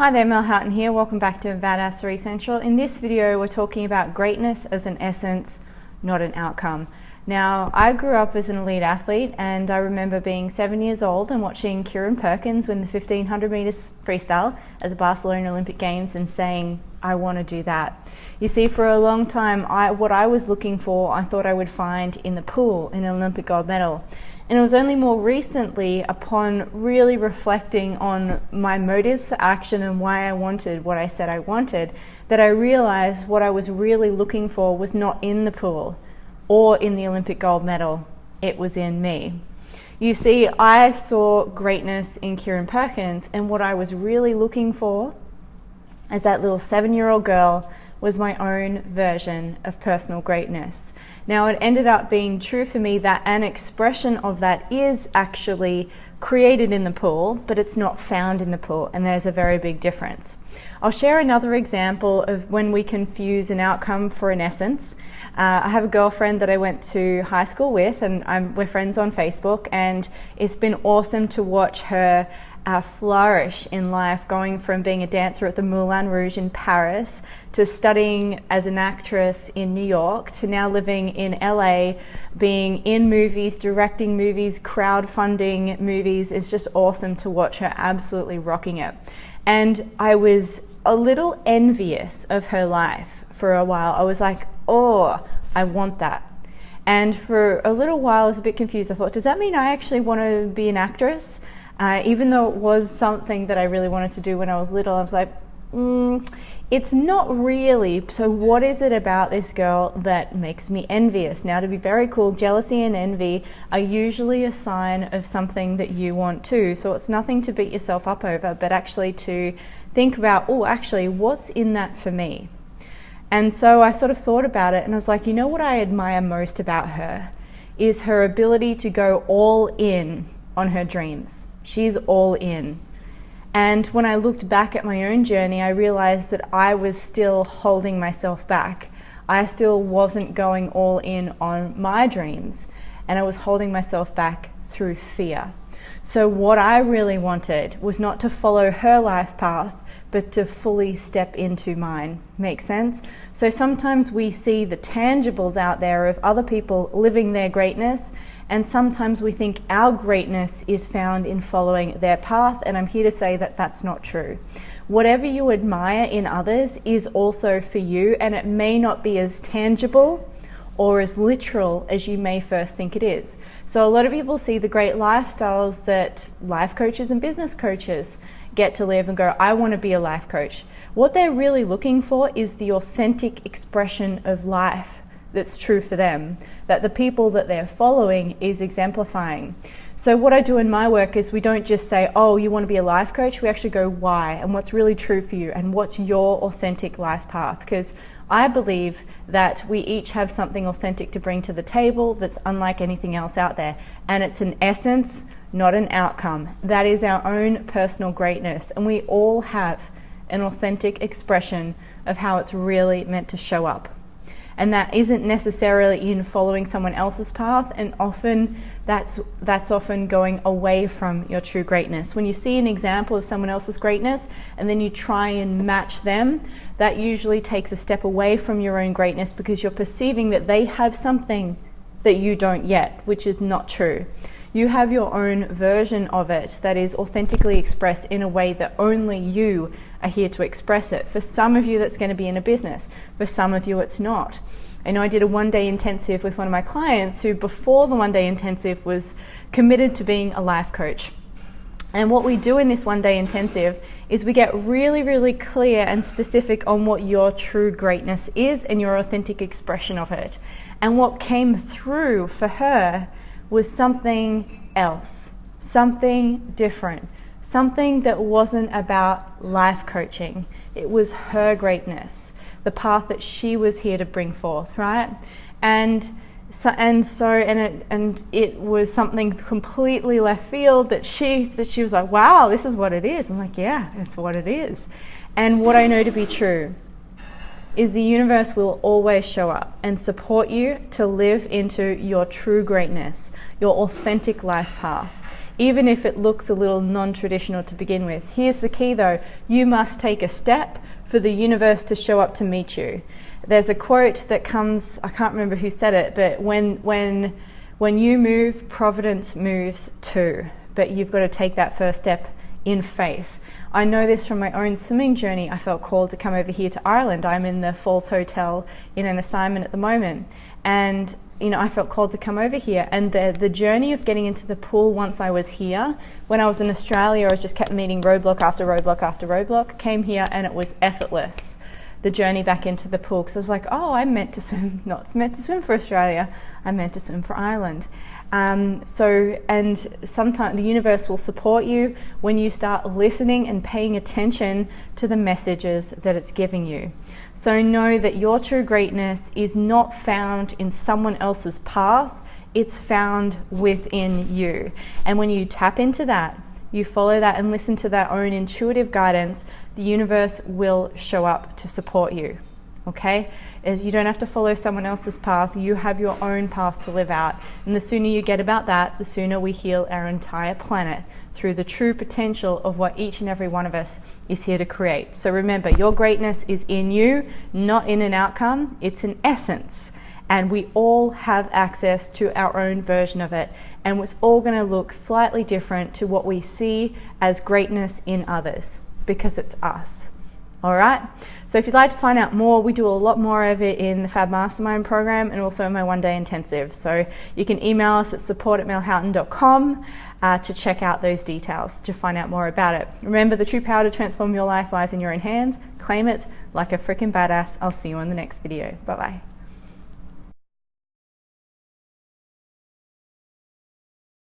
Hi there, Mel Houghton here. Welcome back to Badassery Central. In this video, we're talking about greatness as an essence, not an outcome. Now, I grew up as an elite athlete, and I remember being 7 years old and watching Kieren Perkins win the 1500 meters freestyle at the Barcelona Olympic Games and saying, I want to do that. You see, for a long time, what I was looking for, I thought I would find in the pool, in an Olympic gold medal. And it was only more recently, upon really reflecting on my motives for action and why I wanted what I said I wanted, that I realized what I was really looking for was not in the pool or in the Olympic gold medal, it was in me. You see, I saw greatness in Kieren Perkins, and what I was really looking for as that little 7-year-old girl was my own version of personal greatness. Now, it ended up being true for me that an expression of that is actually created in the pool, but it's not found in the pool, and there's a very big difference. I'll share another example of when we confuse an outcome for an essence. I have a girlfriend that I went to high school with, and we're friends on Facebook, and it's been awesome to watch her flourish in life, going from being a dancer at the Moulin Rouge in Paris to studying as an actress in New York to now living in LA, being in movies, directing movies, crowdfunding movies. It's just awesome to watch her absolutely rocking it. And I was a little envious of her life for a while. I was like, oh, I want that. And for a little while I was a bit confused. I thought, does that mean I actually want to be an actress? Even though it was something that I really wanted to do when I was little, I was like, it's not really. So what is it about this girl that makes me envious? Now, to be very cool, jealousy and envy are usually a sign of something that you want too. So it's nothing to beat yourself up over, but actually to think about, oh, actually, what's in that for me? And so I sort of thought about it, and I was like, you know what I admire most about her is her ability to go all in on her dreams. She's all in. And when I looked back at my own journey, I realized that I was still holding myself back. I still wasn't going all in on my dreams, and I was holding myself back through fear. So what I really wanted was not to follow her life path, but to fully step into mine. Make sense? So sometimes we see the tangibles out there of other people living their greatness, and sometimes we think our greatness is found in following their path, and I'm here to say that that's not true. Whatever you admire in others is also for you, and it may not be as tangible or as literal as you may first think it is. So a lot of people see the great lifestyles that life coaches and business coaches get to live and go, I want to be a life coach. What they're really looking for is the authentic expression of life that's true for them, that the people that they're following is exemplifying. So what I do in my work is we don't just say, oh, you want to be a life coach? We actually go, why? And what's really true for you? And what's your authentic life path? Because I believe that we each have something authentic to bring to the table that's unlike anything else out there. And it's an essence, not an outcome. That is our own personal greatness. And we all have an authentic expression of how it's really meant to show up. And that isn't necessarily in following someone else's path, and often that's often going away from your true greatness. When you see an example of someone else's greatness and then you try and match them, that usually takes a step away from your own greatness because you're perceiving that they have something that you don't yet, which is not true. You have your own version of it that is authentically expressed in a way that only you are here to express it. For some of you, that's going to be in a business. For some of you, it's not. I know I did a one-day intensive with one of my clients who, before the one-day intensive, was committed to being a life coach. And what we do in this one-day intensive is we get really, really clear and specific on what your true greatness is and your authentic expression of it. And what came through for her was something else, something different, something that wasn't about life coaching. It was her greatness, the path that she was here to bring forth, right? And it was something completely left field that she was like, wow, this is what it is. I'm like, yeah, it's what it is. And what I know to be true is the universe will always show up and support you to live into your true greatness, your authentic life path. even if it looks a little non-traditional to begin with. Here's the key though, you must take a step for the universe to show up to meet you. There's a quote that comes, I can't remember who said it, but when you move, providence moves too. But you've got to take that first step in faith. I know this from my own swimming journey. I felt called to come over here to Ireland. I'm in the Falls Hotel in an assignment at the moment. And I felt called to come over here, and the journey of getting into the pool once I was here. When I was in Australia, I just kept meeting roadblock after roadblock after roadblock. Came here and it was effortless, the journey back into the pool, because I was like, oh, I'm meant to swim, not meant to swim for Australia, I'm meant to swim for Ireland. And sometimes the universe will support you when you start listening and paying attention to the messages that it's giving you. So know that your true greatness is not found in someone else's path, it's found within you. And when you tap into that, you follow that and listen to that own intuitive guidance, the universe will show up to support you. Okay? You don't have to follow someone else's path, you have your own path to live out. And the sooner you get about that, the sooner we heal our entire planet through the true potential of what each and every one of us is here to create. So remember, your greatness is in you, not in an outcome, it's an essence. And we all have access to our own version of it. And it's all going to look slightly different to what we see as greatness in others, because it's us. All right, so if you'd like to find out more, we do a lot more of it in the Fab Mastermind program and also in my one-day intensive. So you can email us at support@melhoughton.com to check out those details, to find out more about it. Remember, the true power to transform your life lies in your own hands. Claim it like a freaking badass. I'll see you on the next video. Bye-bye.